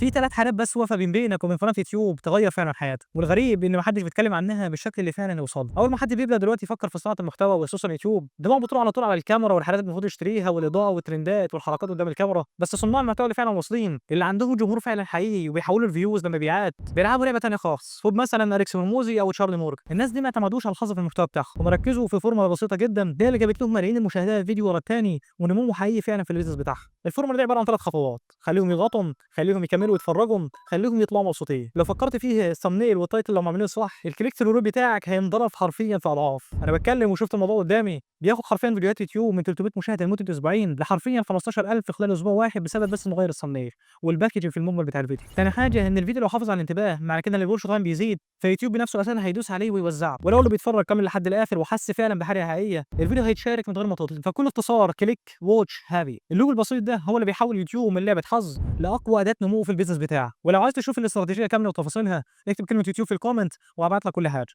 في 3 حالات بس وفى بينك وبين قناة يوتيوب تغيّر فعلًا حياتك، والغريب إن ما حدش بيتكلم عنها بالشكل اللي فعلًا يوصل. أول ما حد بيبدأ دلوقتي يفكر في صناعة المحتوى وخصوصًا يوتيوب، دماغه بتروح على طول على الكاميرا والحاجات اللي المفروض يشتريها والإضاءة والترندات والحركات قدام الكاميرا، بس صناع المحتوى اللي فعلًا واصلين، اللي عندهم جمهور فعلًا حقيقي وبيحولوا الفيوز لمبيعات، بيلعبوا لعبة تانية خالص. خُد مثلًا أليكس هرموزي أو تشارلي مورجان، الناس دي ما اعتمدوش على الحظ في المحتوى بتاعهم، هم ركزوا في فورمولا بسيطة جدًا هي اللي جابت لهم ملايين المشاهدات فيديو ورا التاني ونمو حقيقي فعلًا في الbusiness بتاعهم. الفورمولا دي عبارة عن 3 خطوات، خلّيهم يضغطوا، خلّيهم يكمّلوا يتفرّجوا، خلّيهم يطلعوا مبسوطين. لو فكّرت فيه الthumbnail والtitle لو معمولين صح، الclick through rate بتاعك هينضرب حرفيًا في أضعاف. أنا باتكلّم وشُفت الموضوع قدّامي، بياخد حرفيًا فيديوهات يوتيوب من 300 مشاهدة لمدة أسبوعين لحرفيًا 15,000 في خلال أسبوع واحد بسبب بس إنه غيّر الthumbnail والpackaging في المجمل بتاع الفيديو. تاني حاجة إن الفيديو لو حافظ على الانتباه، معنى كده إن الwatch time بيزيد، فيوتيوب بنفسه أساسًا هيدوس عليه ويوزّعه، ولو اللي بيتفرّج كمّل لحد الآخر وحس فعلًا بحاجة حقيقية، الفيديو هيتشارك من غير ما تطلب. فبكل اختصار click watch happy. اللوجو البسيط ده هو اللي بيحوّل يوتيوب من لعبة حظ لأقوى أداة نمو في الbusiness بتاعك. ولو عايز تشوف الاستراتيجية كاملة وتفاصيلها، اكتب كلمة يوتيوب في الcomment وهابعت لك كل حاجة.